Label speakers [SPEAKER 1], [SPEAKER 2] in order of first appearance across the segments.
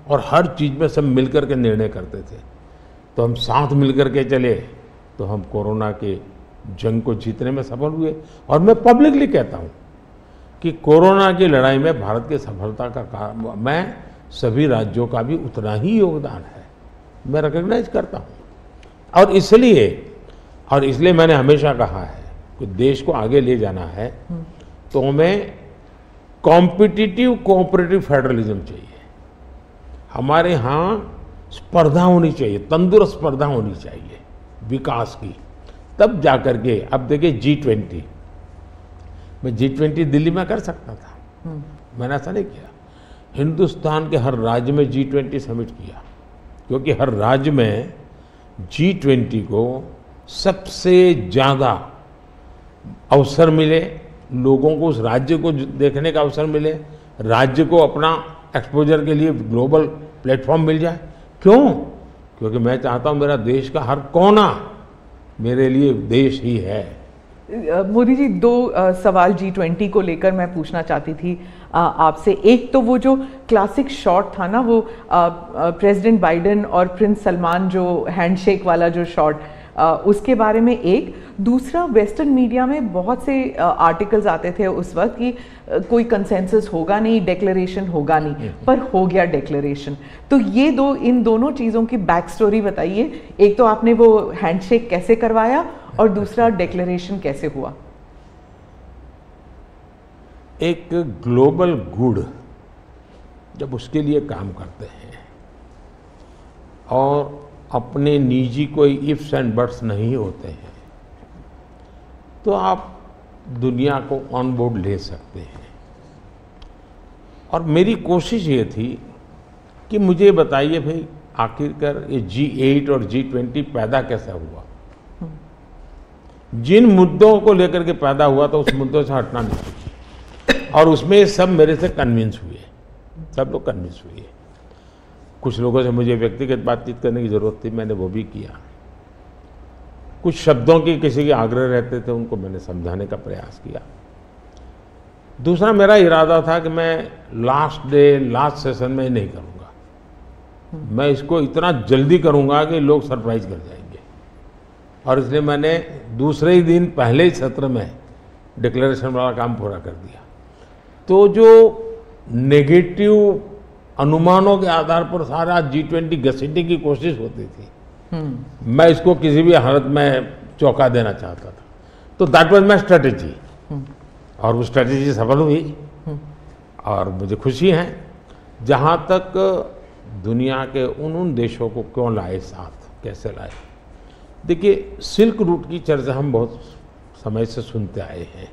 [SPEAKER 1] और हर चीज़ में सब मिलकर के निर्णय करते थे। तो हम साथ मिलकर के चले तो हम कोरोना के जंग को जीतने में सफल हुए। और मैं पब्लिकली कहता हूँ कि कोरोना की लड़ाई में भारत की सफलता का मैं सभी राज्यों का भी उतना ही योगदान है, मैं रिकॉग्नाइज करता हूँ। और इसलिए मैंने हमेशा कहा है कि देश को आगे ले जाना है तो हमें कॉम्पिटिटिव कोऑपरेटिव फेडरलिज्म चाहिए। हमारे यहाँ स्पर्धा होनी चाहिए, तंदुरुस्त स्पर्धा होनी चाहिए विकास की, तब जाकर के। अब देखिए G20, मैं G20 दिल्ली में कर सकता था, मैंने ऐसा नहीं किया। हिंदुस्तान के हर राज्य में G20 समिट किया, क्योंकि हर राज्य में G20 को सबसे ज़्यादा अवसर मिले, लोगों को उस राज्य को देखने का अवसर मिले, राज्य को अपना एक्सपोजर के लिए ग्लोबल प्लेटफॉर्म मिल जाए। क्यों? क्योंकि मैं चाहता हूँ मेरा देश का हर कोना मेरे लिए देश ही है।
[SPEAKER 2] मोदी जी, दो सवाल G20 को लेकर मैं पूछना चाहती थी आपसे। एक तो वो जो क्लासिक शॉट था ना, वो प्रेसिडेंट बाइडेन और प्रिंस सलमान जो हैंडशेक वाला जो शॉट, उसके बारे में एक। दूसरा, वेस्टर्न मीडिया में बहुत से आर्टिकल्स आते थे उस वक्त कि कोई कंसेंसस होगा नहीं, डेक्लेरेशन होगा नहीं, पर हो गया डेक्लेरेशन। तो ये इन दोनों चीज़ों की बैक स्टोरी बताइए। एक तो आपने वो हैंडशेक कैसे करवाया और दूसरा डेक्लेरेशन कैसे हुआ?
[SPEAKER 1] एक ग्लोबल गुड जब उसके लिए काम करते हैं और अपने निजी कोई इफ्स एंड बट्स नहीं होते हैं, तो आप दुनिया को ऑन बोर्ड ले सकते हैं। और मेरी कोशिश ये थी कि मुझे बताइए भाई, आखिरकार ये G8 और G20 पैदा कैसे हुआ। जिन मुद्दों को लेकर के पैदा हुआ तो उस मुद्दों से हटना नहीं, और उसमें सब मेरे से कन्विंस हुए, सब लोग कन्विंस हुए। कुछ लोगों से मुझे व्यक्तिगत बातचीत करने की ज़रूरत थी, मैंने वो भी किया। कुछ शब्दों की किसी के आग्रह रहते थे, उनको मैंने समझाने का प्रयास किया। दूसरा, मेरा इरादा था कि मैं लास्ट सेशन में नहीं करूँगा, मैं इसको इतना जल्दी करूँगा कि लोग सरप्राइज कर जाएंगे। और इसलिए मैंने दूसरे ही दिन पहले ही सत्र में डिक्लेरेशन वाला काम पूरा कर दिया। तो जो नेगेटिव अनुमानों के आधार पर सारा G20 घसीटने की कोशिश होती थी, मैं इसको किसी भी हालत में चौंका देना चाहता था। तो दैट वाज माय स्ट्रेटेजी, और वो स्ट्रेटेजी सफल हुई। और मुझे खुशी है, जहाँ तक दुनिया के उन देशों को क्यों लाए साथ, कैसे लाए। देखिए, सिल्क रूट की चर्चा हम बहुत समय से सुनते आए हैं।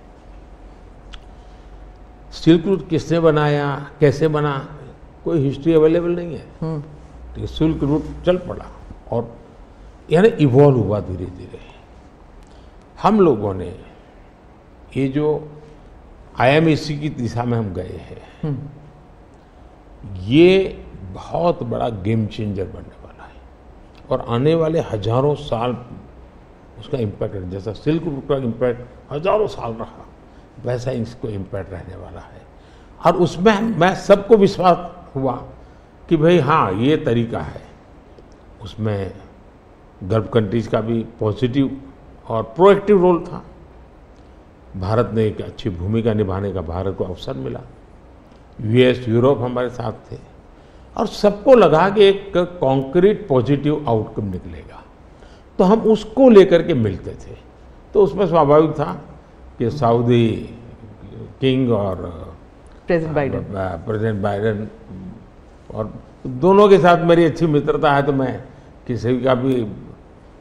[SPEAKER 1] सिल्क रूट किसने बनाया, कैसे बना, कोई हिस्ट्री अवेलेबल नहीं है। तो सिल्क रूट चल पड़ा और यानी इवॉल्व हुआ धीरे धीरे। हम लोगों ने ये जो IMEC की दिशा में हम गए हैं, ये बहुत बड़ा गेम चेंजर बनने वाला है और आने वाले हजारों साल उसका इम्पैक्ट है। जैसा सिल्क रूट का इम्पैक्ट हजारों साल रहा, वैसा इसको इम्पैक्ट रहने वाला है। और उसमें मैं सबको विश्वास हुआ कि भाई हाँ, ये तरीका है। उसमें गल्फ कंट्रीज का भी पॉजिटिव और प्रोएक्टिव रोल था। भारत ने एक अच्छी भूमिका निभाने का भारत को अवसर मिला। US, यूरोप हमारे साथ थे और सबको लगा कि एक कॉन्क्रीट पॉजिटिव आउटकम निकलेगा, तो हम उसको लेकर के मिलते थे। तो उसमें स्वाभाविक था कि सऊदी किंग और प्रेसिडेंट बाइडेन और दोनों के साथ मेरी अच्छी मित्रता है, तो मैं किसी का भी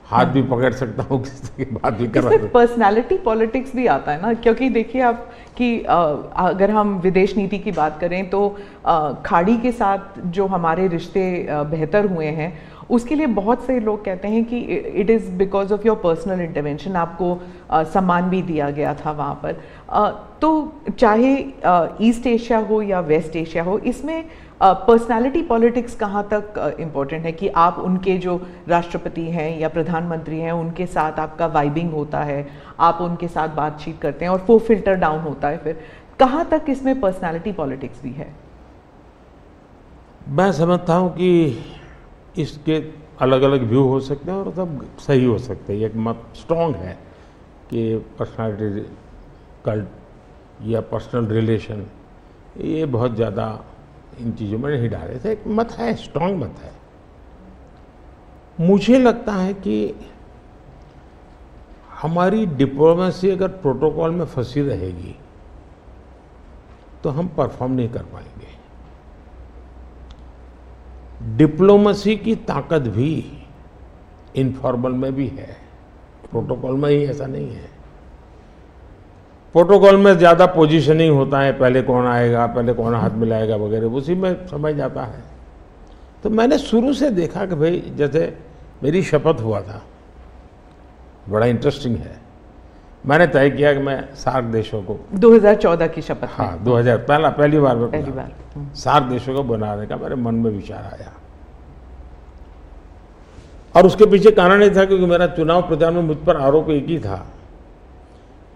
[SPEAKER 1] हाथ भी पकड़ सकता हूँ, किसी की बात भी कर सकता हूँ।
[SPEAKER 2] पर्सनालिटी पॉलिटिक्स भी आता है ना, क्योंकि देखिए आप कि अगर हम विदेश नीति की बात करें तो खाड़ी के साथ जो हमारे रिश्ते बेहतर हुए हैं, उसके लिए बहुत से लोग कहते हैं कि it is because of your personal intervention, आपको सम्मान भी दिया गया था वहाँ पर। तो चाहे ईस्ट एशिया हो या वेस्ट एशिया हो, इसमें पर्सनालिटी पॉलिटिक्स कहाँ तक इम्पोर्टेंट है कि आप उनके जो राष्ट्रपति हैं या प्रधानमंत्री हैं उनके साथ आपका वाइबिंग होता है, आप उनके साथ बातचीत करते हैं और वो फिल्टर डाउन होता है, फिर कहाँ तक इसमें पर्सनालिटी पॉलिटिक्स भी है?
[SPEAKER 1] मैं समझता हूँ कि इसके अलग अलग व्यू हो सकते हैं और सब सही हो सकते हैं। एक मत स्ट्रॉन्ग है कि पर्सनालिटी कल्ट या पर्सनल रिलेशन ये बहुत ज़्यादा इन चीज़ों में नहीं डाले थे। एक मत है, स्ट्रॉन्ग मत है। मुझे लगता है कि हमारी डिप्लोमेसी अगर प्रोटोकॉल में फंसी रहेगी तो हम परफॉर्म नहीं कर पाएंगे। डिप्लोमेसी की ताकत भी इनफॉर्मल में भी है, प्रोटोकॉल में ही ऐसा नहीं है। प्रोटोकॉल में ज़्यादा पोजीशनिंग होता है, पहले कौन आएगा, पहले कौन हाथ मिलाएगा वगैरह, उसी में समझ जाता है। तो मैंने शुरू से देखा कि भाई जैसे मेरी शपथ हुआ था, बड़ा इंटरेस्टिंग है। मैंने तय किया कि मैं सार्क देशों को
[SPEAKER 2] 2014 की शपथ।
[SPEAKER 1] हाँ, 2000 पहली
[SPEAKER 2] बार
[SPEAKER 1] सार्क देशों को बनाने का मेरे मन में विचार आया। और उसके पीछे कारण ये था क्योंकि मेरा चुनाव प्रचार में मुझ पर आरोप एक ही था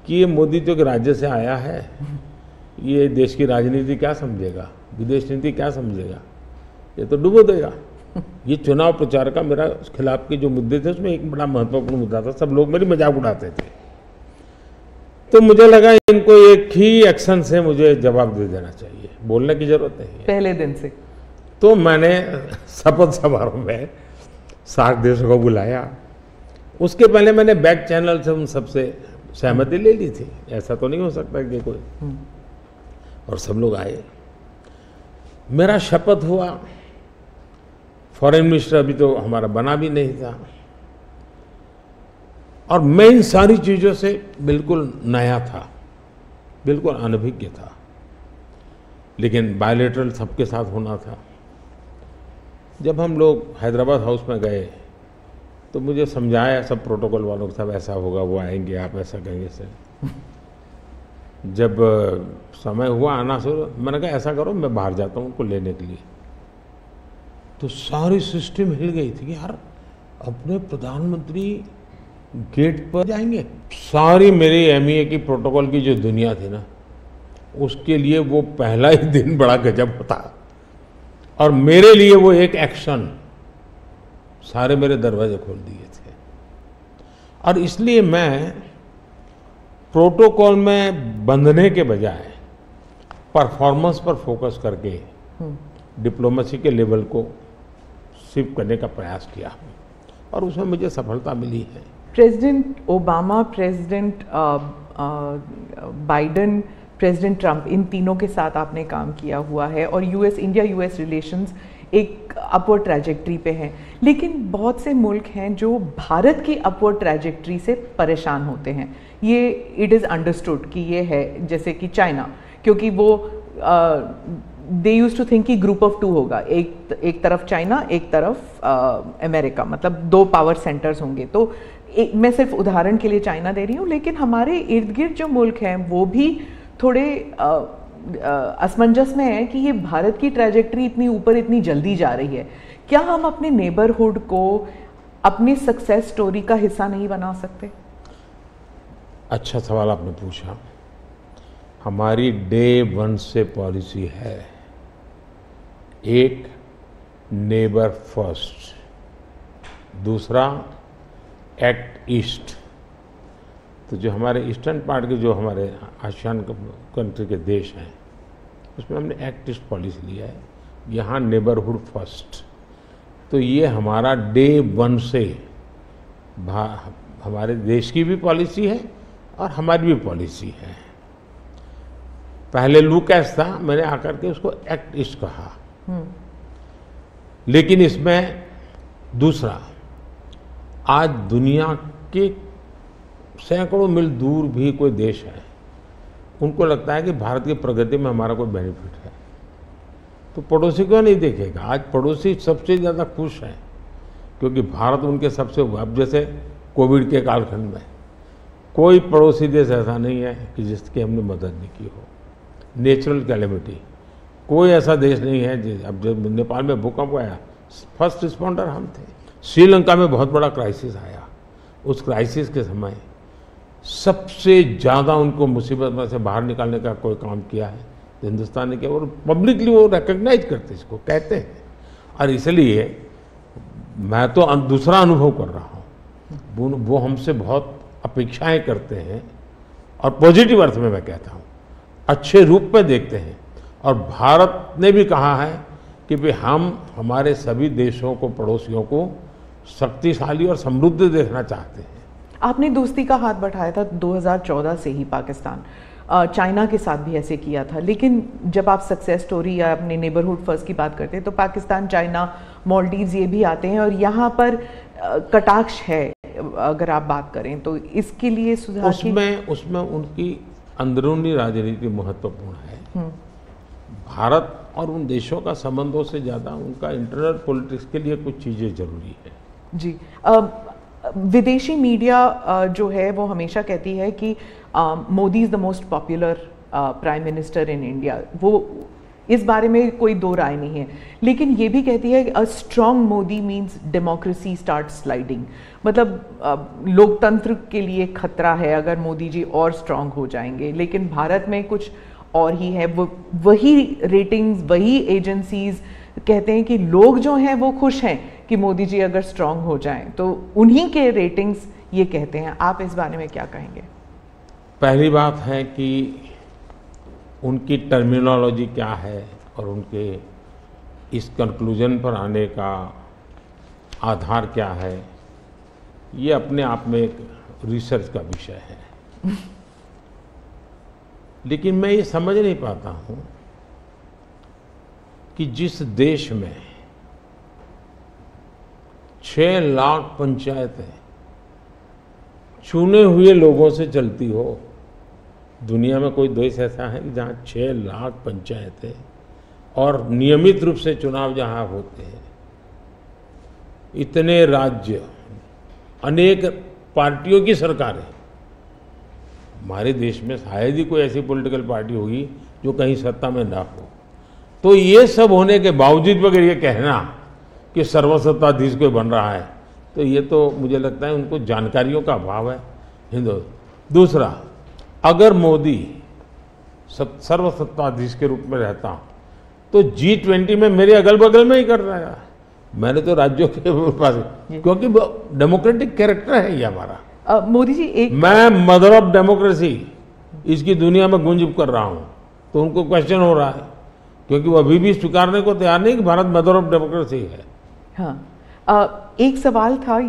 [SPEAKER 1] कि ये मोदी तो एक राज्य से आया है, ये देश की राजनीति क्या समझेगा, विदेश नीति क्या समझेगा, ये तो डुबो देगा। ये चुनाव प्रचार का मेरा खिलाफ के जो मुद्दे थे उसमें एक बड़ा महत्वपूर्ण मुद्दा था। सब लोग मेरी मजाक उड़ाते थे। तो मुझे लगा इनको एक ही एक्शन से मुझे जवाब दे देना चाहिए, बोलने की जरूरत नहीं है
[SPEAKER 2] पहले दिन से।
[SPEAKER 1] तो मैंने शपथ समारोह में सार्क देशों को बुलाया। उसके पहले मैंने बैक चैनल से उन सबसे सहमति ले ली थी, ऐसा तो नहीं हो सकता कि कोई, और सब लोग आए। मेरा शपथ हुआ। फॉरेन मिनिस्टर अभी तो हमारा बना भी नहीं था और मैं इन सारी चीज़ों से बिल्कुल नया था, बिल्कुल अनभिज्ञ था। लेकिन बायलैटरल सबके साथ होना था। जब हम लोग हैदराबाद हाउस में गए तो मुझे समझाया सब प्रोटोकॉल वालों के साथ, ऐसा होगा, वो आएंगे, आप ऐसा कहेंगे सर। जब समय हुआ आना से, मैंने कहा ऐसा करो मैं बाहर जाता हूँ उनको लेने के लिए। तो सारी सिस्टम हिल गई थी कि यार अपने प्रधानमंत्री गेट पर जाएंगे। सारी मेरी एमईए की प्रोटोकॉल की जो दुनिया थी ना, उसके लिए वो पहला ही दिन बड़ा गजब होता और मेरे लिए वो एक एक्शन सारे मेरे दरवाजे खोल दिए थे। और इसलिए मैं प्रोटोकॉल में बंधने के बजाय परफॉर्मेंस पर फोकस करके डिप्लोमेसी के लेवल को शिफ्ट करने का प्रयास किया और उसमें मुझे सफलता मिली है।
[SPEAKER 2] President Obama, president Biden, president Trump, इन तीनों के साथ आपने काम किया हुआ है और इंडिया यूएस रिलेशंस एक अपवर्ड ट्रैजेक्टरी पे हैं। लेकिन बहुत से मुल्क हैं जो भारत की अपवर्ड ट्रैजेक्टरी से परेशान होते हैं। ये इट इज़ अंडरस्टूड कि ये है, जैसे कि चाइना, क्योंकि वो दे यूज टू थिंक कि ग्रुप ऑफ टू होगा, एक तरफ चाइना, एक तरफ अमेरिका, मतलब दो पावर सेंटर्स होंगे। तो मैं सिर्फ उदाहरण के लिए चाइना दे रही हूँ, लेकिन हमारे इर्द गिर्द जो मुल्क हैं वो भी थोड़े असमंजस में है कि ये भारत की ट्रैजेक्टरी इतनी ऊपर इतनी जल्दी जा रही है। क्या हम अपने नेबरहुड को अपनी सक्सेस स्टोरी का हिस्सा नहीं बना सकते?
[SPEAKER 1] अच्छा सवाल आपने पूछा। हमारी डे वन से पॉलिसी है, एक नेबर फर्स्ट, दूसरा एक्ट ईस्ट। तो जो हमारे ईस्टर्न पार्ट के जो हमारे आसियान कंट्री के देश हैं उसमें हमने एक्ट ईस्ट पॉलिसी लिया है, यहाँ नेबरहुड फर्स्ट। तो ये हमारा डे वन से हमारे देश की भी पॉलिसी है और हमारी भी पॉलिसी है। पहले लूकैस था, मैंने आकर के उसको एक्ट ईस्ट कहा। लेकिन इसमें दूसरा, आज दुनिया के सैकड़ों मील दूर भी कोई देश है, उनको लगता है कि भारत की प्रगति में हमारा कोई बेनिफिट है, तो पड़ोसी क्यों नहीं देखेगा? आज पड़ोसी सबसे ज़्यादा खुश हैं क्योंकि भारत उनके सबसे, अब जैसे कोविड के कालखंड में कोई पड़ोसी देश ऐसा नहीं है कि जिसकी हमने मदद नहीं की हो। नेचुरल कैलेमिटी, कोई ऐसा देश नहीं है। अब जब नेपाल में भूकंप आया, फर्स्ट रिस्पॉन्डर हम थे। श्रीलंका में बहुत बड़ा क्राइसिस आया, उस क्राइसिस के समय सबसे ज़्यादा उनको मुसीबत में से बाहर निकालने का कोई काम किया है तो हिंदुस्तान ने किया, और पब्लिकली वो रिकग्नाइज करते, इसको कहते हैं। और इसलिए मैं तो दूसरा अनुभव कर रहा हूँ। वो हमसे बहुत अपेक्षाएं करते हैं और पॉजिटिव अर्थ में मैं कहता हूँ, अच्छे रूप में देखते हैं। और भारत ने भी कहा है कि भाई हम हमारे सभी देशों को, पड़ोसियों को शक्तिशाली और समृद्ध देखना चाहते हैं।
[SPEAKER 2] आपने दोस्ती का हाथ बढ़ाया था 2014 से ही पाकिस्तान, चाइना के साथ भी ऐसे किया था, लेकिन जब आप सक्सेस स्टोरी या अपने नेबरहुड फर्स्ट की बात करते हैं तो पाकिस्तान, चाइना, मालदीव्स ये भी आते हैं और यहाँ पर कटाक्ष है अगर आप बात करें तो। इसके लिए सुधार
[SPEAKER 1] उसमें उनकी अंदरूनी राजनीति महत्वपूर्ण है। भारत और उन देशों का संबंधों से ज़्यादा उनका इंटरनल पॉलिटिक्स के लिए कुछ चीज़ें जरूरी है।
[SPEAKER 2] जी, विदेशी मीडिया जो है वो हमेशा कहती है कि Modi is the most popular prime minister in India. वो इस बारे में कोई दो राय नहीं है, लेकिन ये भी कहती है a strong Modi means democracy start sliding. मतलब लोकतंत्र के लिए खतरा है अगर मोदी जी और स्ट्रॉन्ग हो जाएंगे। लेकिन भारत में कुछ और ही है। वही रेटिंग्स, वही एजेंसीज कहते हैं कि लोग जो हैं वो खुश हैं कि मोदी जी अगर स्ट्रॉन्ग हो जाएं, तो उन्हीं के रेटिंग्स ये कहते हैं। आप इस बारे में क्या कहेंगे?
[SPEAKER 1] पहली बात है कि उनकी टर्मिनोलॉजी क्या है और उनके इस कंक्लूजन पर आने का आधार क्या है, ये अपने आप में एक रिसर्च का विषय है। लेकिन मैं ये समझ नहीं पाता हूँ कि जिस देश में 6 लाख पंचायतें चुने हुए लोगों से चलती हो, दुनिया में कोई देश ऐसा है कि जहाँ 6 लाख पंचायतें और नियमित रूप से चुनाव जहाँ होते हैं, इतने राज्य, अनेक पार्टियों की सरकारें। हमारे देश में शायद ही कोई ऐसी पॉलिटिकल पार्टी होगी जो कहीं सत्ता में ना हो। तो ये सब होने के बावजूद अगर ये कहना कि सर्वसत्ताधीश कोई बन रहा है, तो ये तो मुझे लगता है उनको जानकारियों का अभाव है हिंदू। दूसरा, अगर मोदी सर्वसत्ताधीश के रूप में रहता तो G20 में मेरे अगल बगल में ही कर रहा है। मैंने तो राज्यों के पास, क्योंकि डेमोक्रेटिक कैरेक्टर है ये हमारा।
[SPEAKER 2] मोदी जी, एक
[SPEAKER 1] मैं मदर ऑफ डेमोक्रेसी इसकी दुनिया में गुंज कर रहा हूं, तो उनको क्वेश्चन हो रहा है, क्योंकि वो अभी भी स्वीकारने को तैयार नहीं कि भारत मदर ऑफ डेमोक्रेसी है।
[SPEAKER 2] हाँ, एक सवाल था,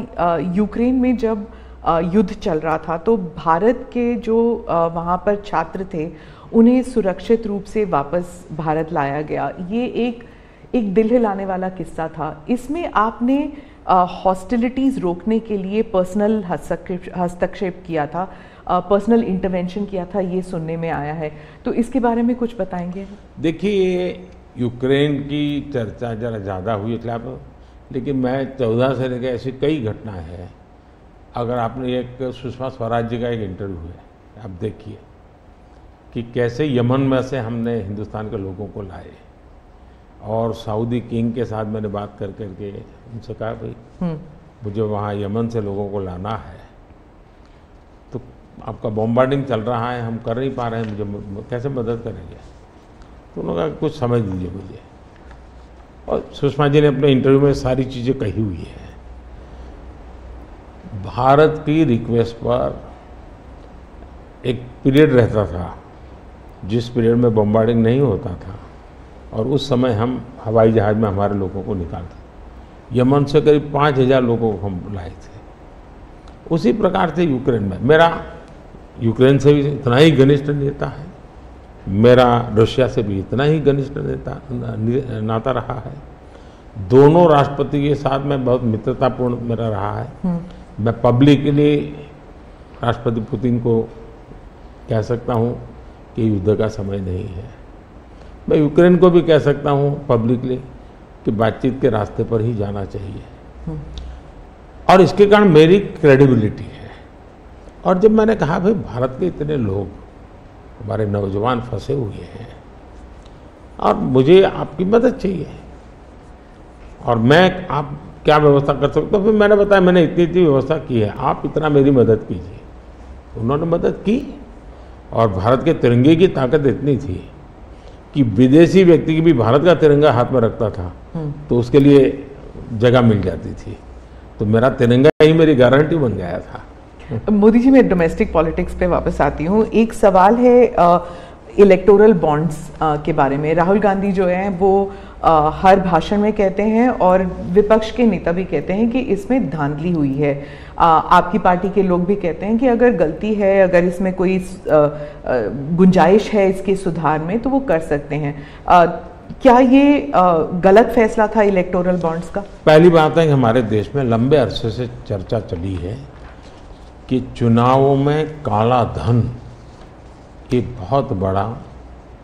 [SPEAKER 2] यूक्रेन में जब युद्ध चल रहा था तो भारत के जो वहाँ पर छात्र थे उन्हें सुरक्षित रूप से वापस भारत लाया गया। ये एक दिल हिलाने वाला किस्सा था। इसमें आपने हॉस्टिलिटीज़ रोकने के लिए पर्सनल हस्तक्षेप किया था, पर्सनल इंटरवेंशन किया था, ये सुनने में आया है। तो इसके बारे में कुछ बताएंगे?
[SPEAKER 1] देखिए, यूक्रेन की चर्चा जरा ज़्यादा हुई खिलाफ, लेकिन मैं 14 से लेकर ऐसी कई घटनाएं हैं। अगर आपने एक सुषमा स्वराज जी का एक इंटरव्यू है, आप देखिए कि कैसे यमन में से हमने हिंदुस्तान के लोगों को लाए, और सऊदी किंग के साथ मैंने बात कर करके उनसे कहा भाई मुझे वहाँ यमन से लोगों को लाना है, तो आपका बॉम्बार्डिंग चल रहा है, हम कर नहीं पा रहे हैं, मुझे कैसे मदद करेंगे? तो उन्होंने कहा कुछ समझ लीजिए मुझे। और सुषमा जी ने अपने इंटरव्यू में सारी चीज़ें कही हुई है। भारत की रिक्वेस्ट पर एक पीरियड रहता था जिस पीरियड में बॉम्बार्डिंग नहीं होता था, और उस समय हम हवाई जहाज़ में हमारे लोगों को निकालते। यमन से करीब 5000 लोगों को हम लाए थे। उसी प्रकार से यूक्रेन में, मेरा यूक्रेन से भी इतना ही घनिष्ठ नेता है, मेरा रशिया से भी इतना ही घनिष्ठ नाता रहा है। दोनों राष्ट्रपति के साथ में बहुत मित्रतापूर्ण मेरा रहा है। मैं पब्लिकली राष्ट्रपति पुतिन को कह सकता हूँ कि युद्ध का समय नहीं है। मैं यूक्रेन को भी कह सकता हूँ पब्लिकली कि बातचीत के रास्ते पर ही जाना चाहिए, और इसके कारण मेरी क्रेडिबिलिटी है। और जब मैंने कहा भाई भारत के इतने लोग, हमारे नौजवान फंसे हुए हैं और मुझे आपकी मदद चाहिए, और मैं आप क्या व्यवस्था कर सकते हो? फिर मैंने बताया मैंने इतनी व्यवस्था की है, आप इतना मेरी मदद कीजिए। उन्होंने मदद की, और भारत के तिरंगे की ताकत इतनी थी कि विदेशी व्यक्ति की भी भारत का तिरंगा हाथ में रखता था तो उसके लिए जगह मिल जाती थी। तो मेरा तिरंगा ही मेरी गारंटी बन गया था।
[SPEAKER 2] मोदी जी, मैं डोमेस्टिक पॉलिटिक्स पे वापस आती हूँ। एक सवाल है इलेक्टोरल बॉन्ड्स के बारे में। राहुल गांधी जो हैं वो हर भाषण में कहते हैं और विपक्ष के नेता भी कहते हैं कि इसमें धांधली हुई है। आपकी पार्टी के लोग भी कहते हैं कि अगर गलती है, अगर इसमें कोई गुंजाइश है इसके सुधार में तो वो कर सकते हैं। क्या ये गलत फैसला था इलेक्टोरल बॉन्ड्स का?
[SPEAKER 1] पहली बात है कि हमारे देश में लंबे अरसे से चर्चा चली है कि चुनावों में काला धन एक बहुत बड़ा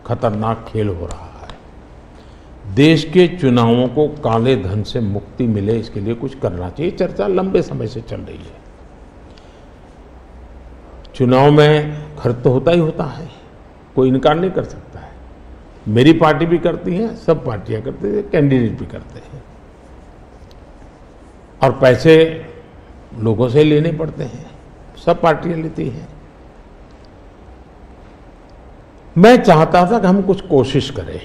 [SPEAKER 1] खतरनाक खेल हो रहा है। देश के चुनावों को काले धन से मुक्ति मिले, इसके लिए कुछ करना चाहिए। चर्चा लंबे समय से चल रही है। चुनाव में खर्च तो होता ही होता है, कोई इनकार नहीं कर सकता है। मेरी पार्टी भी करती है, सब पार्टियां करती हैं, कैंडिडेट भी करते हैं, और पैसे लोगों से लेने पड़ते हैं, सब पार्टियां लेती हैं। मैं चाहता था कि हम कुछ कोशिश करें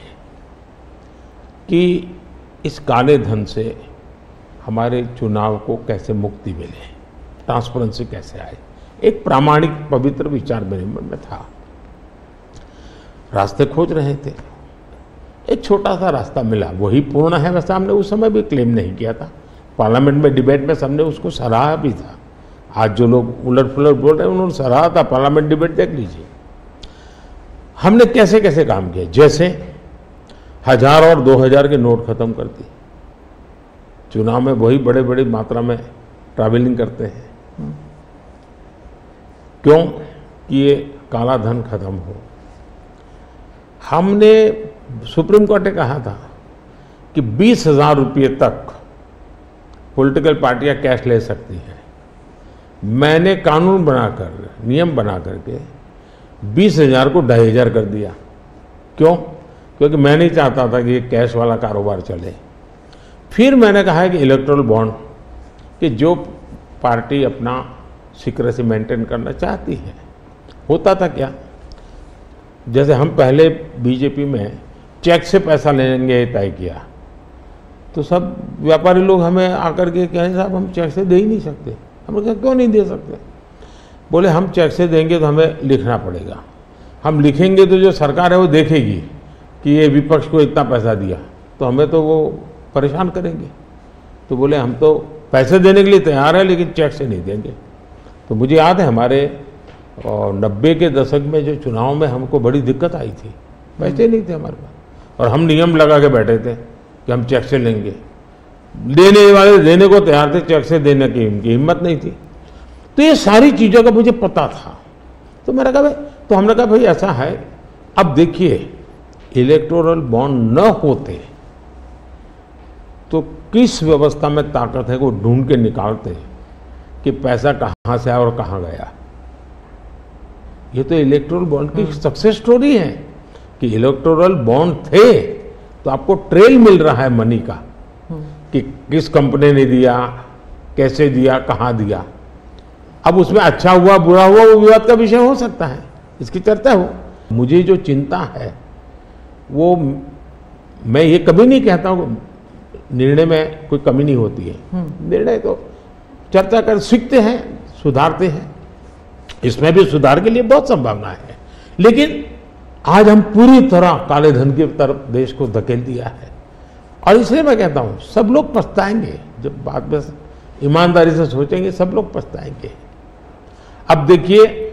[SPEAKER 1] कि इस काले धन से हमारे चुनाव को कैसे मुक्ति मिले, ट्रांसपेरेंसी कैसे आए। एक प्रामाणिक पवित्र विचार मेरे मन में था। रास्ते खोज रहे थे, एक छोटा सा रास्ता मिला, वही पूर्ण है। वैसे हमने उस समय भी क्लेम नहीं किया था, पार्लियामेंट में डिबेट में सबने उसको सराहा भी था। आज जो लोग उलट पुलट बोल रहे हैं उन्होंने सराहा था, पार्लियामेंट डिबेट देख लीजिए। हमने कैसे कैसे काम किया, जैसे 1000 और 2000 के नोट खत्म कर दिए। चुनाव में वही बड़े बड़ी मात्रा में ट्रैवलिंग करते हैं, क्यों कि ये काला धन खत्म हो। हमने सुप्रीम कोर्ट ने कहा था कि 20,000 रुपये तक पॉलिटिकल पार्टियां कैश ले सकती हैं। मैंने कानून बनाकर, नियम बना करके 20,000 को 2,500 कर दिया। क्यों? क्योंकि मैं नहीं चाहता था कि ये कैश वाला कारोबार चले। फिर मैंने कहा है कि इलेक्टोरल बॉन्ड, कि जो पार्टी अपना सीक्रेसी मेंटेन करना चाहती है। होता था क्या, जैसे हम पहले बीजेपी में चेक से पैसा लेंगे तय किया, तो सब व्यापारी लोग हमें आकर के कहें साहब हम चेक से दे ही नहीं सकते। हमने कहा क्यों नहीं दे सकते? बोले हम चेक से देंगे तो हमें लिखना पड़ेगा, हम लिखेंगे तो जो सरकार है वो देखेगी कि ये विपक्ष को इतना पैसा दिया, तो हमें तो वो परेशान करेंगे। तो बोले हम तो पैसे देने के लिए तैयार है लेकिन चेक से नहीं देंगे। तो मुझे याद है हमारे 90 के दशक में जो चुनाव में हमको बड़ी दिक्कत आई थी, पैसे नहीं थे हमारे पास, और हम नियम लगा के बैठे थे कि हम चेक से लेंगे। देने वाले देने को तैयार थे, चेक से देने की उनकी हिम्मत नहीं थी। तो ये सारी चीज़ों का मुझे पता था। तो मैंने कहा भाई, तो हमने कहा भाई ऐसा है, अब देखिए इलेक्टोरल बॉन्ड न होते तो किस व्यवस्था में ताकत है वो ढूंढ के निकालते कि पैसा कहाँ से आया और कहाँ गया। ये तो इलेक्टोरल बॉन्ड की सक्सेस स्टोरी है कि इलेक्टोरल बॉन्ड थे तो आपको ट्रेल मिल रहा है मनी का, कि किस कंपनी ने दिया, कैसे दिया, कहाँ दिया। अब उसमें अच्छा हुआ बुरा हुआ वो विवाद का विषय हो सकता है, इसकी चर्चा हो। मुझे जो चिंता है वो, मैं ये कभी नहीं कहता हूँ निर्णय में कोई कमी नहीं होती है, निर्णय तो चर्चा कर सीखते हैं, सुधारते हैं। इसमें भी सुधार के लिए बहुत संभावना है, लेकिन आज हम पूरी तरह काले धन की तरफ देश को धकेल दिया है। और इसलिए मैं कहता हूँ सब लोग पछताएंगे, जब बाद में ईमानदारी से सोचेंगे सब लोग पछताएंगे। अब देखिए